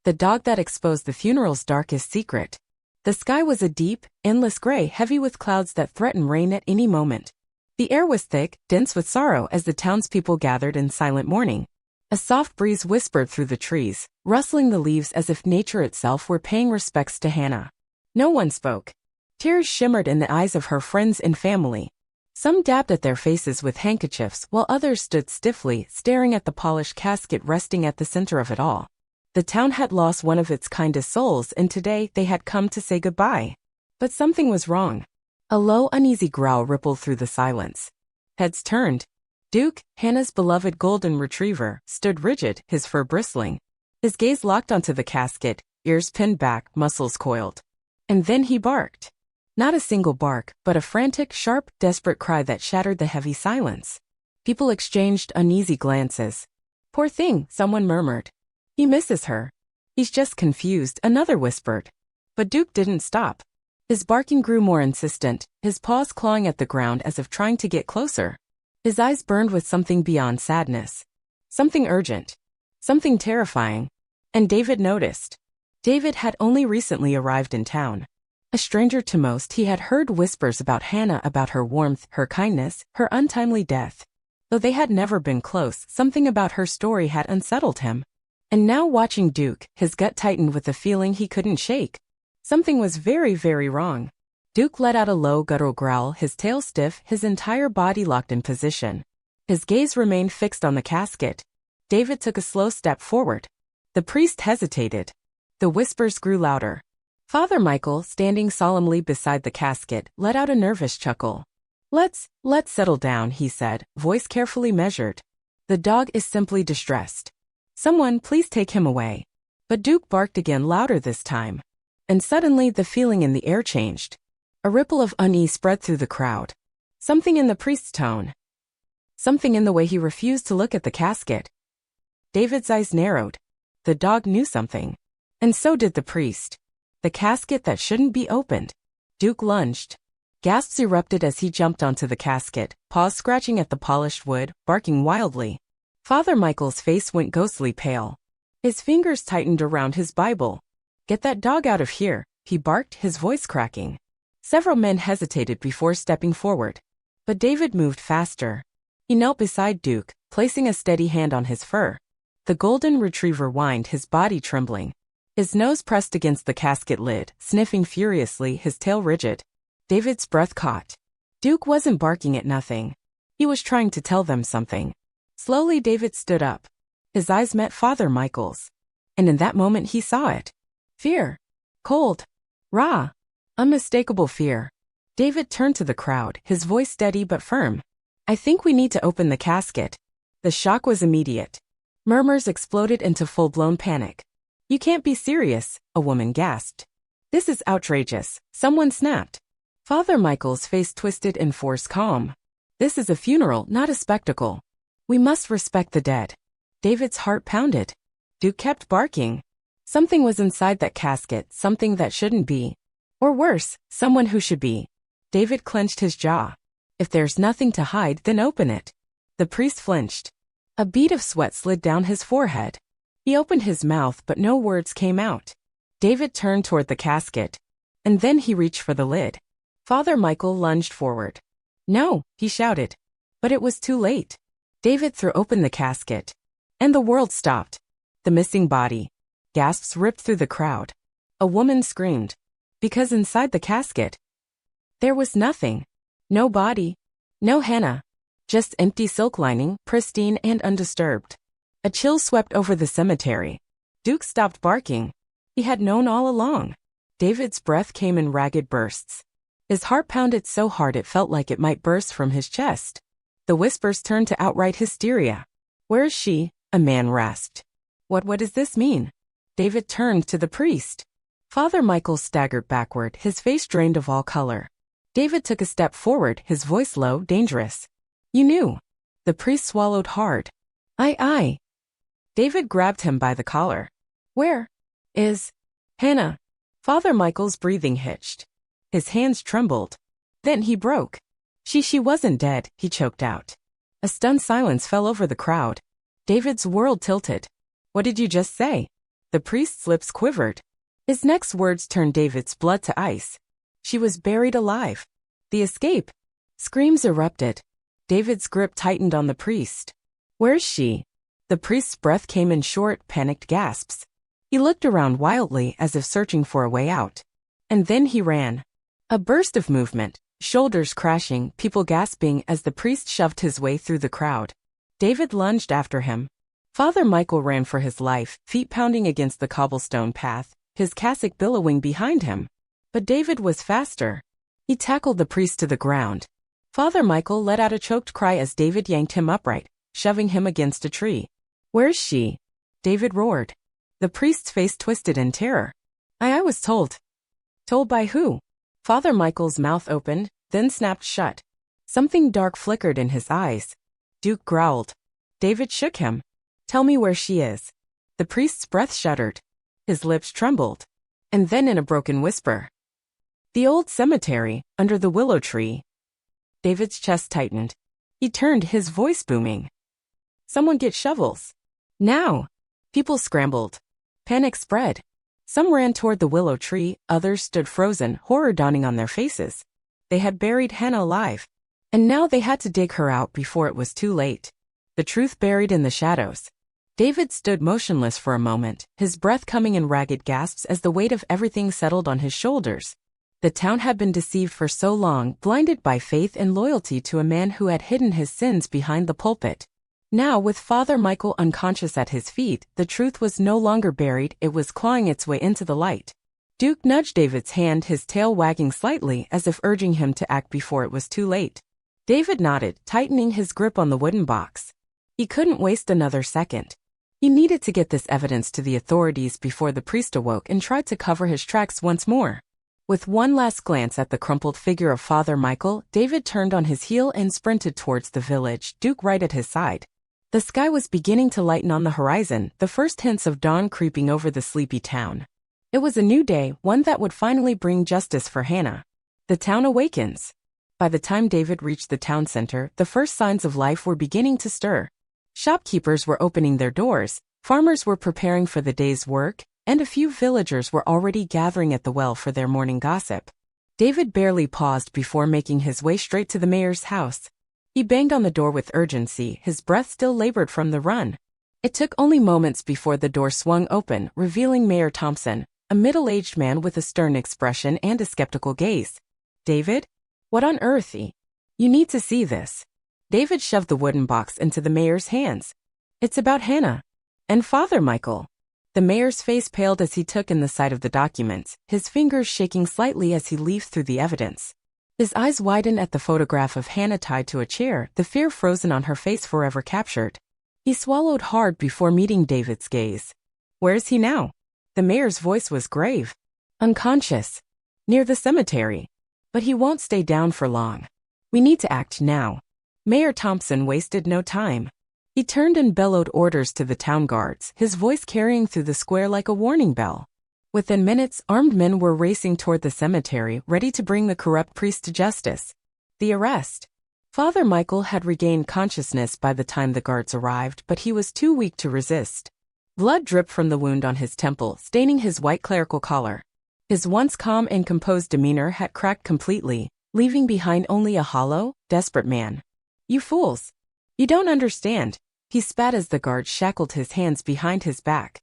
the dog that exposed the funeral's darkest secret. The sky was a deep, endless gray, heavy with clouds that threatened rain at any moment. The air was thick, dense with sorrow as the townspeople gathered in silent mourning. A soft breeze whispered through the trees, rustling the leaves as if nature itself were paying respects to Hannah. No one spoke. Tears shimmered in the eyes of her friends and family. Some dabbed at their faces with handkerchiefs while others stood stiffly, staring at the polished casket resting at the center of it all. The town had lost one of its kindest souls, and today they had come to say goodbye. But something was wrong. A low, uneasy growl rippled through the silence. Heads turned. Duke, Hannah's beloved golden retriever, stood rigid, his fur bristling. His gaze locked onto the casket, ears pinned back, muscles coiled. And then he barked. Not a single bark, but a frantic, sharp, desperate cry that shattered the heavy silence. People exchanged uneasy glances. "Poor thing," someone murmured. "He misses her." "He's just confused," another whispered. But Duke didn't stop. His barking grew more insistent, his paws clawing at the ground as if trying to get closer. His eyes burned with something beyond sadness. Something urgent. Something terrifying. And David noticed. David had only recently arrived in town. A stranger to most, he had heard whispers about Hannah, about her warmth, her kindness, her untimely death. Though they had never been close, something about her story had unsettled him. And now watching Duke, his gut tightened with a feeling he couldn't shake. Something was very, very wrong. Duke let out a low, guttural growl, his tail stiff, his entire body locked in position. His gaze remained fixed on the casket. David took a slow step forward. The priest hesitated. The whispers grew louder. Father Michael, standing solemnly beside the casket, let out a nervous chuckle. Let's settle down," he said, voice carefully measured. "The dog is simply distressed. Someone please take him away." But Duke barked again, louder this time. And suddenly the feeling in the air changed. A ripple of unease spread through the crowd. Something in the priest's tone. Something in the way he refused to look at the casket. David's eyes narrowed. The dog knew something. And so did the priest. The casket that shouldn't be opened. Duke lunged. Gasps erupted as he jumped onto the casket, paws scratching at the polished wood, barking wildly. Father Michael's face went ghostly pale. His fingers tightened around his Bible. "Get that dog out of here," he barked, his voice cracking. Several men hesitated before stepping forward. But David moved faster. He knelt beside Duke, placing a steady hand on his fur. The golden retriever whined, his body trembling. His nose pressed against the casket lid, sniffing furiously, his tail rigid. David's breath caught. Duke wasn't barking at nothing. He was trying to tell them something. Slowly David stood up. His eyes met Father Michael's. And in that moment he saw it. Fear. Cold. Raw. Unmistakable fear. David turned to the crowd, his voice steady but firm. "I think we need to open the casket." The shock was immediate. Murmurs exploded into full-blown panic. "You can't be serious," a woman gasped. "This is outrageous," someone snapped. Father Michael's face twisted in forced calm. "This is a funeral, not a spectacle. We must respect the dead." David's heart pounded. Duke kept barking. Something was inside that casket, something that shouldn't be. Or worse, someone who should be. David clenched his jaw. "If there's nothing to hide, then open it." The priest flinched. A bead of sweat slid down his forehead. He opened his mouth, but no words came out. David turned toward the casket. And then he reached for the lid. Father Michael lunged forward. "No," he shouted. But it was too late. David threw open the casket. And the world stopped. The missing body. Gasps ripped through the crowd. A woman screamed. Because inside the casket, there was nothing. No body. No Hannah. Just empty silk lining, pristine and undisturbed. A chill swept over the cemetery. Duke stopped barking. He had known all along. David's breath came in ragged bursts. His heart pounded so hard it felt like it might burst from his chest. The whispers turned to outright hysteria. "Where is she?" a man rasped. What does this mean?" David turned to the priest. Father Michael staggered backward, his face drained of all color. David took a step forward, his voice low, dangerous. "You knew." The priest swallowed hard. I. David grabbed him by the collar. "Where is Hannah?" Father Michael's breathing hitched. His hands trembled. Then he broke. She wasn't dead," he choked out. A stunned silence fell over the crowd. David's world tilted. "What did you just say?" The priest's lips quivered. His next words turned David's blood to ice. She was buried alive. The escape. Screams erupted. David's grip tightened on the priest. Where's she? The priest's breath came in short, panicked gasps. He looked around wildly as if searching for a way out. And then he ran. A burst of movement, shoulders crashing, people gasping as the priest shoved his way through the crowd. David lunged after him. Father Michael ran for his life, feet pounding against the cobblestone path, his cassock billowing behind him. But David was faster. He tackled the priest to the ground. Father Michael let out a choked cry as David yanked him upright, shoving him against a tree. Where's she? David roared. The priest's face twisted in terror. I was told. Told by who? Father Michael's mouth opened, then snapped shut. Something dark flickered in his eyes. Duke growled. David shook him. Tell me where she is. The priest's breath shuddered. His lips trembled. And then in a broken whisper. The old cemetery, under the willow tree. David's chest tightened. He turned, his voice booming. Someone get shovels. Now. People scrambled. Panic spread. Some ran toward the willow tree, others stood frozen, horror dawning on their faces. They had buried Hannah alive. And now they had to dig her out before it was too late. The truth buried in the shadows. David stood motionless for a moment, his breath coming in ragged gasps as the weight of everything settled on his shoulders. The town had been deceived for so long, blinded by faith and loyalty to a man who had hidden his sins behind the pulpit. Now, with Father Michael unconscious at his feet, the truth was no longer buried, it was clawing its way into the light. Duke nudged David's hand, his tail wagging slightly as if urging him to act before it was too late. David nodded, tightening his grip on the wooden box. He couldn't waste another second. He needed to get this evidence to the authorities before the priest awoke and tried to cover his tracks once more. With one last glance at the crumpled figure of Father Michael, David turned on his heel and sprinted towards the village, Duke right at his side. The sky was beginning to lighten on the horizon, the first hints of dawn creeping over the sleepy town. It was a new day, one that would finally bring justice for Hannah. The town awakens. By the time David reached the town center, the first signs of life were beginning to stir. Shopkeepers were opening their doors, farmers were preparing for the day's work, and a few villagers were already gathering at the well for their morning gossip. David barely paused before making his way straight to the mayor's house. He banged on the door with urgency, his breath still labored from the run. It took only moments before the door swung open, revealing Mayor Thompson, a middle-aged man with a stern expression and a skeptical gaze. David? What on earth? You need to see this. David shoved the wooden box into the mayor's hands. It's about Hannah. And Father Michael. The mayor's face paled as he took in the sight of the documents, his fingers shaking slightly as he leafed through the evidence. His eyes widened at the photograph of Hannah tied to a chair, the fear frozen on her face forever captured. He swallowed hard before meeting David's gaze. Where is he now? The mayor's voice was grave. Unconscious. Near the cemetery. But he won't stay down for long. We need to act now. Mayor Thompson wasted no time. He turned and bellowed orders to the town guards, his voice carrying through the square like a warning bell. Within minutes, armed men were racing toward the cemetery, ready to bring the corrupt priest to justice. The arrest. Father Michael had regained consciousness by the time the guards arrived, but he was too weak to resist. Blood dripped from the wound on his temple, staining his white clerical collar. His once calm and composed demeanor had cracked completely, leaving behind only a hollow, desperate man. You fools! You don't understand, he spat as the guard shackled his hands behind his back.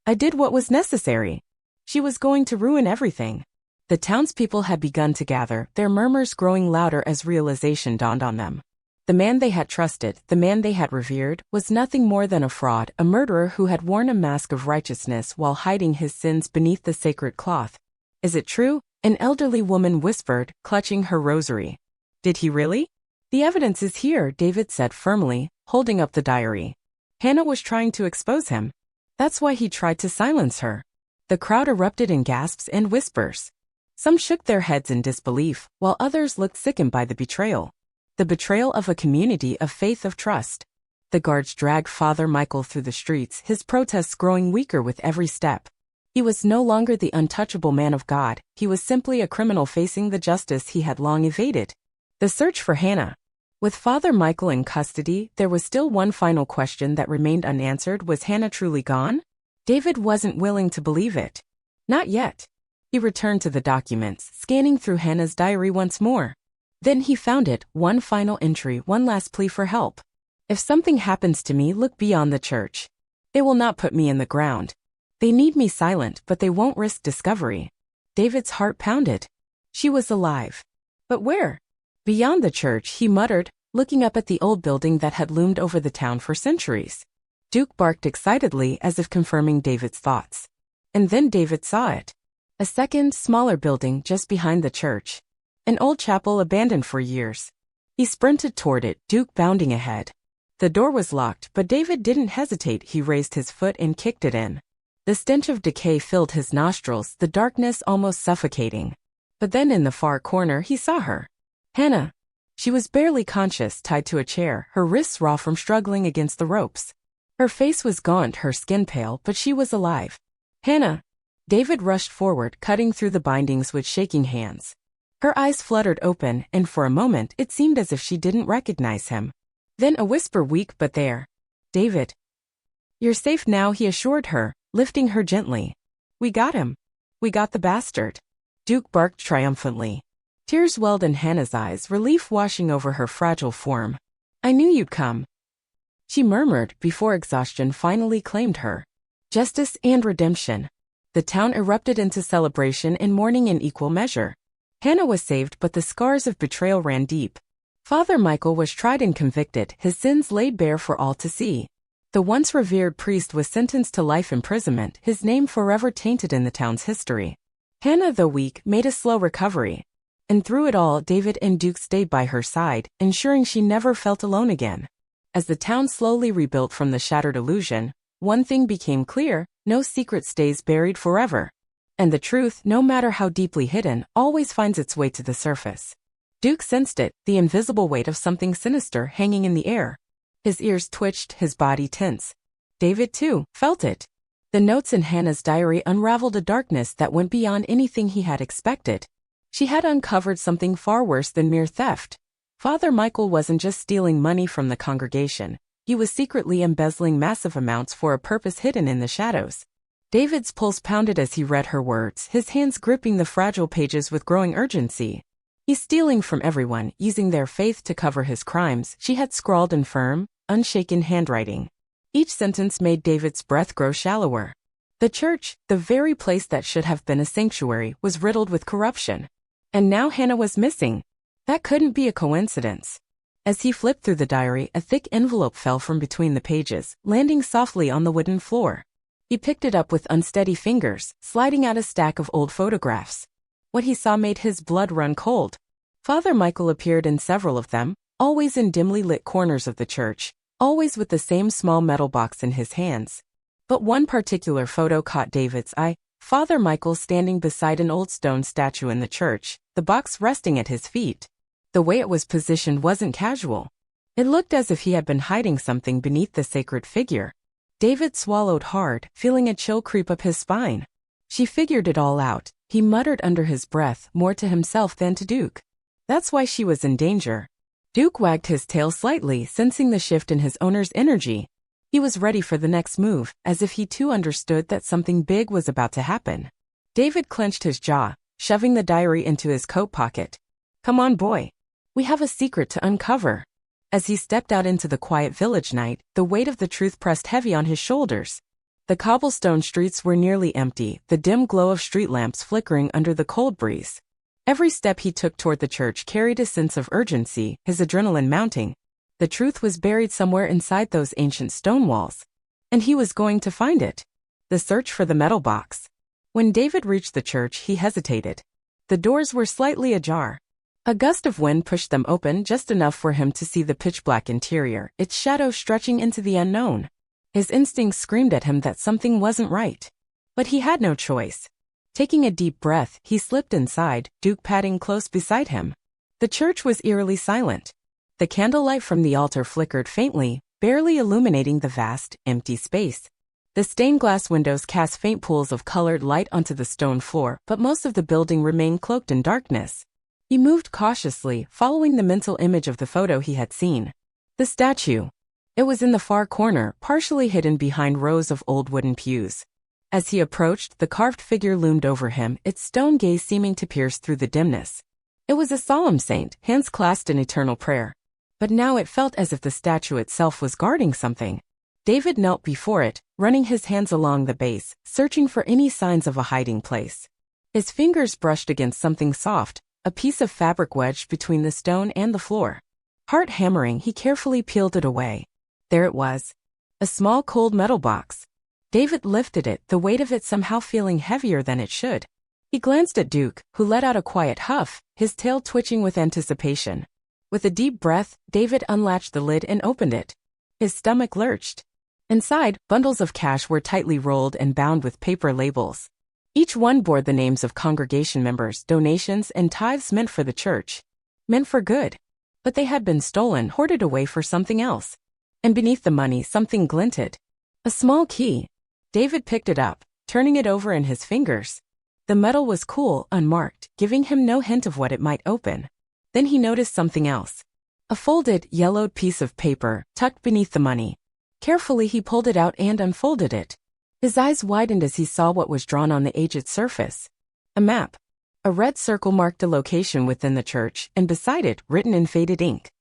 I did what was necessary. She was going to ruin everything. The townspeople had begun to gather, their murmurs growing louder as realization dawned on them. The man they had trusted, the man they had revered, was nothing more than a fraud, a murderer who had worn a mask of righteousness while hiding his sins beneath the sacred cloth. Is it true? An elderly woman whispered, clutching her rosary. Did he really? The evidence is here, David said firmly, holding up the diary. Hannah was trying to expose him. That's why he tried to silence her. The crowd erupted in gasps and whispers. Some shook their heads in disbelief, while others looked sickened by the betrayal. The betrayal of a community of faith of trust. The guards dragged Father Michael through the streets, his protests growing weaker with every step. He was no longer the untouchable man of God, he was simply a criminal facing the justice he had long evaded. The search for Hannah. With Father Michael in custody, there was still one final question that remained unanswered. Was Hannah truly gone? David wasn't willing to believe it. Not yet. He returned to the documents, scanning through Hannah's diary once more. Then he found it, one final entry, one last plea for help. If something happens to me, look beyond the church. They will not put me in the ground. They need me silent, but they won't risk discovery. David's heart pounded. She was alive. But where? Beyond the church, he muttered, looking up at the old building that had loomed over the town for centuries. Duke barked excitedly as if confirming David's thoughts. And then David saw it. A second, smaller building just behind the church. An old chapel abandoned for years. He sprinted toward it, Duke bounding ahead. The door was locked, but David didn't hesitate. He raised his foot and kicked it in. The stench of decay filled his nostrils, the darkness almost suffocating. But then in the far corner he saw her. Hannah. She was barely conscious, tied to a chair, her wrists raw from struggling against the ropes. Her face was gaunt, her skin pale, but she was alive. Hannah. David rushed forward, cutting through the bindings with shaking hands. Her eyes fluttered open, and for a moment it seemed as if she didn't recognize him. Then a whisper, weak but there. David. You're safe now, he assured her, lifting her gently. We got him. We got the bastard. Duke barked triumphantly. Tears welled in Hannah's eyes, relief washing over her fragile form. I knew you'd come. She murmured before exhaustion finally claimed her. Justice and redemption. The town erupted into celebration and mourning in equal measure. Hannah was saved, but the scars of betrayal ran deep. Father Michael was tried and convicted, his sins laid bare for all to see. The once revered priest was sentenced to life imprisonment, his name forever tainted in the town's history. Hannah, though weak, made a slow recovery. And through it all, David and Duke stayed by her side, ensuring she never felt alone again. As the town slowly rebuilt from the shattered illusion, one thing became clear: no secret stays buried forever. And the truth, no matter how deeply hidden, always finds its way to the surface. Duke sensed it, the invisible weight of something sinister hanging in the air. His ears twitched, his body tense. David, too, felt it. The notes in Hannah's diary unraveled a darkness that went beyond anything he had expected. She had uncovered something far worse than mere theft. Father Michael wasn't just stealing money from the congregation. He was secretly embezzling massive amounts for a purpose hidden in the shadows. David's pulse pounded as he read her words, his hands gripping the fragile pages with growing urgency. He's stealing from everyone, using their faith to cover his crimes, she had scrawled in firm, unshaken handwriting. Each sentence made David's breath grow shallower. The church, the very place that should have been a sanctuary, was riddled with corruption. And now Hannah was missing. That couldn't be a coincidence. As he flipped through the diary, a thick envelope fell from between the pages, landing softly on the wooden floor. He picked it up with unsteady fingers, sliding out a stack of old photographs. What he saw made his blood run cold. Father Michael appeared in several of them, always in dimly lit corners of the church, always with the same small metal box in his hands. But one particular photo caught David's eye: Father Michael standing beside an old stone statue in the church, the box resting at his feet. The way it was positioned wasn't casual. It looked as if he had been hiding something beneath the sacred figure. David swallowed hard, feeling a chill creep up his spine. She figured it all out, he muttered under his breath, more to himself than to Duke. That's why she was in danger. Duke wagged his tail slightly, sensing the shift in his owner's energy. He was ready for the next move, as if he too understood that something big was about to happen. David clenched his jaw, shoving the diary into his coat pocket. Come on, boy. We have a secret to uncover. As he stepped out into the quiet village night, the weight of the truth pressed heavy on his shoulders. The cobblestone streets were nearly empty, the dim glow of street lamps flickering under the cold breeze. Every step he took toward the church carried a sense of urgency, his adrenaline mounting. The truth was buried somewhere inside those ancient stone walls. And he was going to find it. The search for the metal box. When David reached the church, he hesitated. The doors were slightly ajar. A gust of wind pushed them open just enough for him to see the pitch-black interior, its shadow stretching into the unknown. His instincts screamed at him that something wasn't right. But he had no choice. Taking a deep breath, he slipped inside, Duke padding close beside him. The church was eerily silent. The candlelight from the altar flickered faintly, barely illuminating the vast, empty space. The stained glass windows cast faint pools of colored light onto the stone floor, but most of the building remained cloaked in darkness. He moved cautiously, following the mental image of the photo he had seen. The statue. It was in the far corner, partially hidden behind rows of old wooden pews. As he approached, the carved figure loomed over him, its stone gaze seeming to pierce through the dimness. It was a solemn saint, hands clasped in eternal prayer. But now it felt as if the statue itself was guarding something. David knelt before it, running his hands along the base, searching for any signs of a hiding place. His fingers brushed against something soft, a piece of fabric wedged between the stone and the floor. Heart hammering, he carefully peeled it away. There it was. A small cold metal box. David lifted it, the weight of it somehow feeling heavier than it should. He glanced at Duke, who let out a quiet huff, his tail twitching with anticipation. With a deep breath, David unlatched the lid and opened it. His stomach lurched. Inside, bundles of cash were tightly rolled and bound with paper labels. Each one bore the names of congregation members, donations, and tithes meant for the church. Meant for good. But they had been stolen, hoarded away for something else. And beneath the money, something glinted. A small key. David picked it up, turning it over in his fingers. The metal was cool, unmarked, giving him no hint of what it might open. Then he noticed something else. A folded, yellowed piece of paper, tucked beneath the money. Carefully he pulled it out and unfolded it. His eyes widened as he saw what was drawn on the aged surface. A map. A red circle marked a location within the church, and beside it, written in faded ink.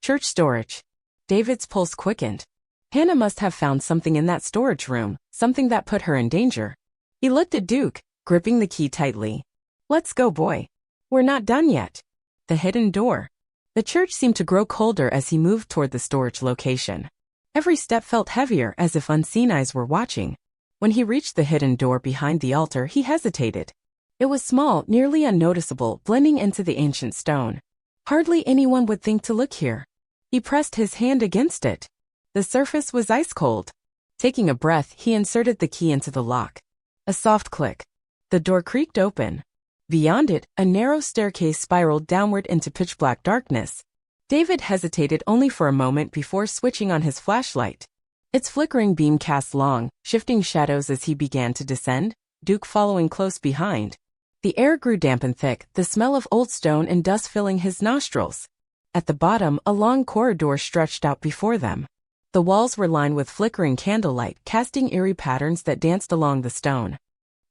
Church storage. David's pulse quickened. Hannah must have found something in that storage room, something that put her in danger. He looked at Duke, gripping the key tightly. Let's go, boy. We're not done yet. The hidden door. The church seemed to grow colder as he moved toward the storage location. Every step felt heavier, as if unseen eyes were watching. When he reached the hidden door behind the altar, he hesitated. It was small, nearly unnoticeable, blending into the ancient stone. Hardly anyone would think to look here. He pressed his hand against it. The surface was ice cold. Taking a breath, he inserted the key into the lock. A soft click. The door creaked open. Beyond it, a narrow staircase spiraled downward into pitch-black darkness. David hesitated only for a moment before switching on his flashlight. Its flickering beam cast long, shifting shadows as he began to descend, Duke following close behind. The air grew damp and thick, the smell of old stone and dust filling his nostrils. At the bottom, a long corridor stretched out before them. The walls were lined with flickering candlelight, casting eerie patterns that danced along the stone.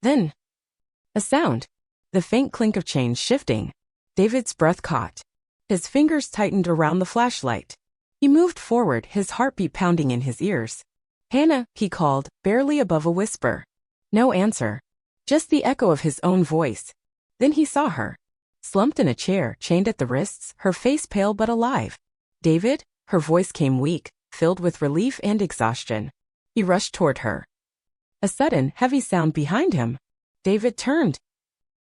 Then, a sound. The faint clink of chains shifting. David's breath caught. His fingers tightened around the flashlight. He moved forward, his heartbeat pounding in his ears. Hannah, he called, barely above a whisper. No answer. Just the echo of his own voice. Then he saw her. Slumped in a chair, chained at the wrists, her face pale but alive. David? Her voice came weak, filled with relief and exhaustion. He rushed toward her. A sudden, heavy sound behind him. David turned.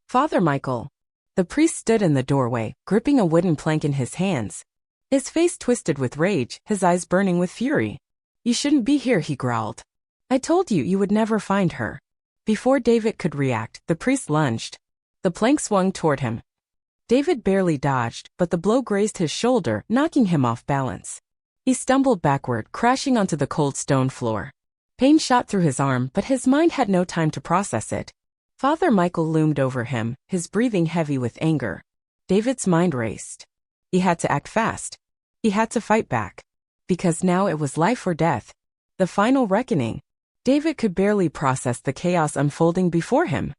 Father Michael. The priest stood in the doorway, gripping a wooden plank in his hands. His face twisted with rage, his eyes burning with fury. You shouldn't be here, he growled. I told you you would never find her. Before David could react, the priest lunged. The plank swung toward him. David barely dodged, but the blow grazed his shoulder, knocking him off balance. He stumbled backward, crashing onto the cold stone floor. Pain shot through his arm, but his mind had no time to process it. Father Michael loomed over him, his breathing heavy with anger. David's mind raced. He had to act fast. He had to fight back. Because now it was life or death. The final reckoning. David could barely process the chaos unfolding before him.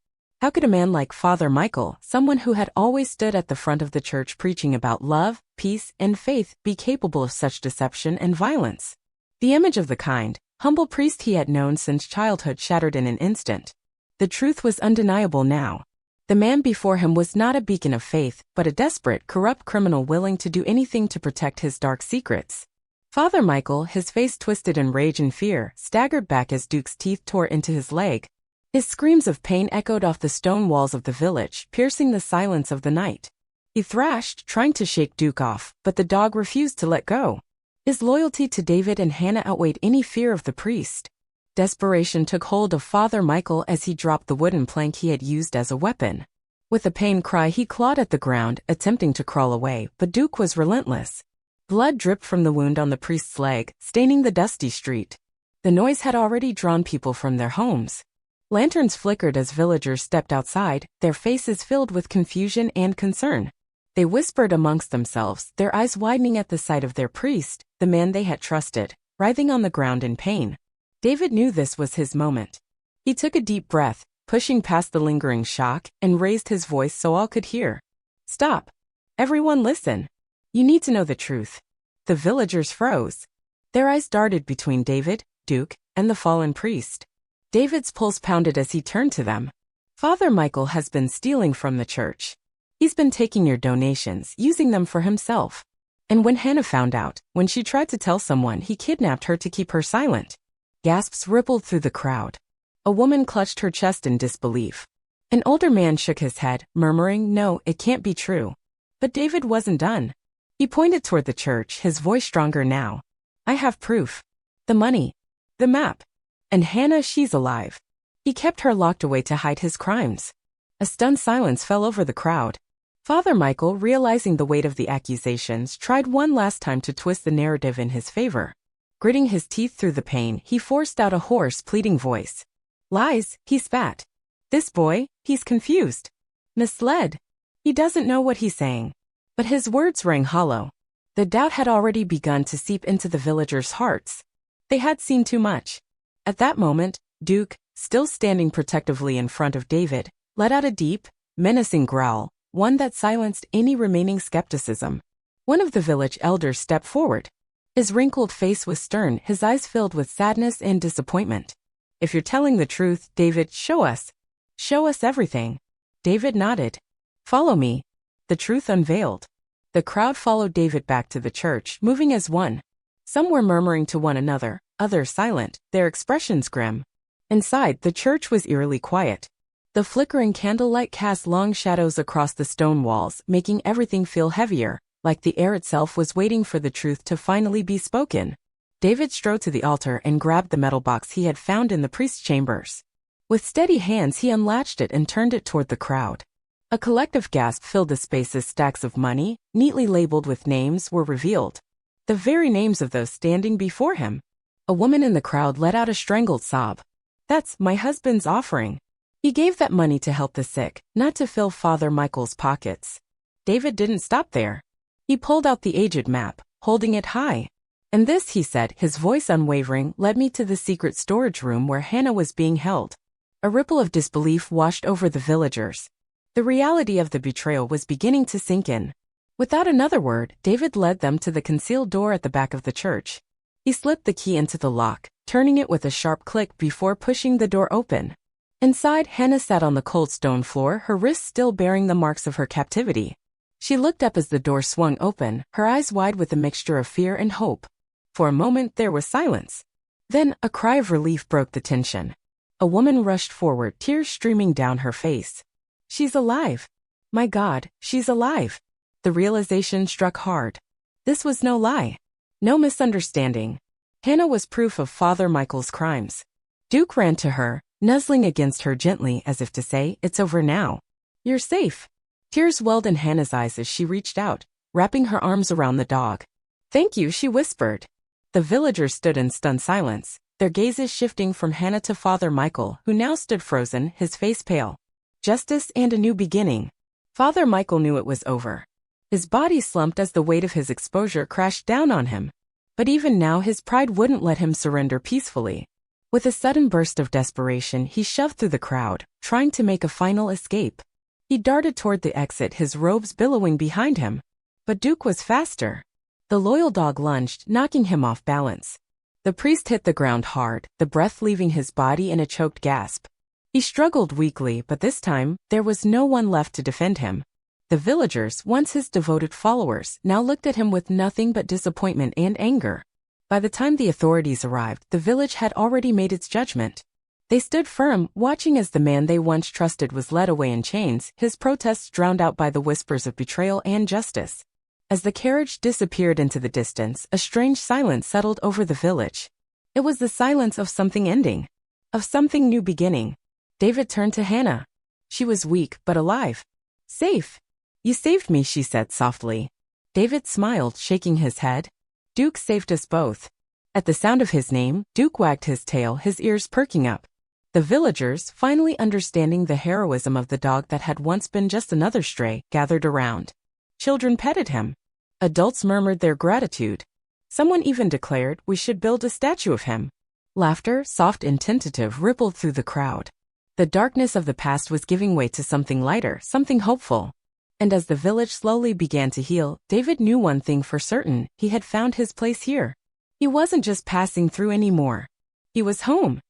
How could a man like Father Michael, someone who had always stood at the front of the church preaching about love, peace, and faith, be capable of such deception and violence? The image of the kind, humble priest he had known since childhood shattered in an instant. The truth was undeniable now. The man before him was not a beacon of faith, but a desperate, corrupt criminal willing to do anything to protect his dark secrets. Father Michael, his face twisted in rage and fear, staggered back as Duke's teeth tore into his leg. His screams of pain echoed off the stone walls of the village, piercing the silence of the night. He thrashed, trying to shake Duke off, but the dog refused to let go. His loyalty to David and Hannah outweighed any fear of the priest. Desperation took hold of Father Michael as he dropped the wooden plank he had used as a weapon. With a pain cry, he clawed at the ground, attempting to crawl away, but Duke was relentless. Blood dripped from the wound on the priest's leg, staining the dusty street. The noise had already drawn people from their homes. Lanterns flickered as villagers stepped outside, their faces filled with confusion and concern. They whispered amongst themselves, their eyes widening at the sight of their priest, the man they had trusted, writhing on the ground in pain. David knew this was his moment. He took a deep breath, pushing past the lingering shock, and raised his voice so all could hear. Stop. Everyone listen. You need to know the truth. The villagers froze. Their eyes darted between David, Duke, and the fallen priest. David's pulse pounded as he turned to them. Father Michael has been stealing from the church. He's been taking your donations, using them for himself. And when Hannah found out, when she tried to tell someone, he kidnapped her to keep her silent. Gasps rippled through the crowd. A woman clutched her chest in disbelief. An older man shook his head, murmuring, "No, it can't be true." But David wasn't done. He pointed toward the church, his voice stronger now. "I have proof. The money. The map. And Hannah, she's alive." He kept her locked away to hide his crimes. A stunned silence fell over the crowd. Father Michael, realizing the weight of the accusations, tried one last time to twist the narrative in his favor. Gritting his teeth through the pain, he forced out a hoarse, pleading voice. "Lies," he spat. "This boy, he's confused. Misled. He doesn't know what he's saying." But his words rang hollow. The doubt had already begun to seep into the villagers' hearts. They had seen too much. At that moment, Duke, still standing protectively in front of David, let out a deep, menacing growl, one that silenced any remaining skepticism. One of the village elders stepped forward. His wrinkled face was stern, his eyes filled with sadness and disappointment. "If you're telling the truth, David, show us. Show us everything." David nodded. "Follow me." The truth unveiled. The crowd followed David back to the church, moving as one. Some were murmuring to one another, others silent, their expressions grim. Inside, the church was eerily quiet. The flickering candlelight cast long shadows across the stone walls, making everything feel heavier, like the air itself was waiting for the truth to finally be spoken. David strode to the altar and grabbed the metal box he had found in the priest's chambers. With steady hands, he unlatched it and turned it toward the crowd. A collective gasp filled the space as stacks of money, neatly labeled with names, were revealed. The very names of those standing before him. A woman in the crowd let out a strangled sob. "That's my husband's offering. He gave that money to help the sick, not to fill Father Michael's pockets." David didn't stop there. He pulled out the aged map, holding it high. "And this," he said, his voice unwavering, "led me to the secret storage room where Hannah was being held." A ripple of disbelief washed over the villagers. The reality of the betrayal was beginning to sink in. Without another word, David led them to the concealed door at the back of the church. He slipped the key into the lock, turning it with a sharp click before pushing the door open. Inside, Hannah sat on the cold stone floor, her wrists still bearing the marks of her captivity. She looked up as the door swung open, her eyes wide with a mixture of fear and hope. For a moment, there was silence. Then, a cry of relief broke the tension. A woman rushed forward, tears streaming down her face. "She's alive. My God, she's alive." The realization struck hard. This was no lie. No misunderstanding. Hannah was proof of Father Michael's crimes. Duke ran to her, nuzzling against her gently as if to say, "It's over now. You're safe." Tears welled in Hannah's eyes as she reached out, wrapping her arms around the dog. "Thank you," she whispered. The villagers stood in stunned silence, their gazes shifting from Hannah to Father Michael, who now stood frozen, his face pale. Justice and a new beginning. Father Michael knew it was over. His body slumped as the weight of his exposure crashed down on him. But even now his pride wouldn't let him surrender peacefully. With a sudden burst of desperation, he shoved through the crowd, trying to make a final escape. He darted toward the exit, his robes billowing behind him. But Duke was faster. The loyal dog lunged, knocking him off balance. The priest hit the ground hard, the breath leaving his body in a choked gasp. He struggled weakly, but this time, there was no one left to defend him. The villagers, once his devoted followers, now looked at him with nothing but disappointment and anger. By the time the authorities arrived, the village had already made its judgment. They stood firm, watching as the man they once trusted was led away in chains, his protests drowned out by the whispers of betrayal and justice. As the carriage disappeared into the distance, a strange silence settled over the village. It was the silence of something ending. Of something new beginning. David turned to Hannah. She was weak, but alive. "Safe. You saved me," she said softly. David smiled, shaking his head. "Duke saved us both." At the sound of his name, Duke wagged his tail, his ears perking up. The villagers, finally understanding the heroism of the dog that had once been just another stray, gathered around. Children petted him. Adults murmured their gratitude. Someone even declared, "We should build a statue of him." Laughter, soft and tentative, rippled through the crowd. The darkness of the past was giving way to something lighter, something hopeful. And as the village slowly began to heal, David knew one thing for certain: he had found his place here. He wasn't just passing through anymore. He was home,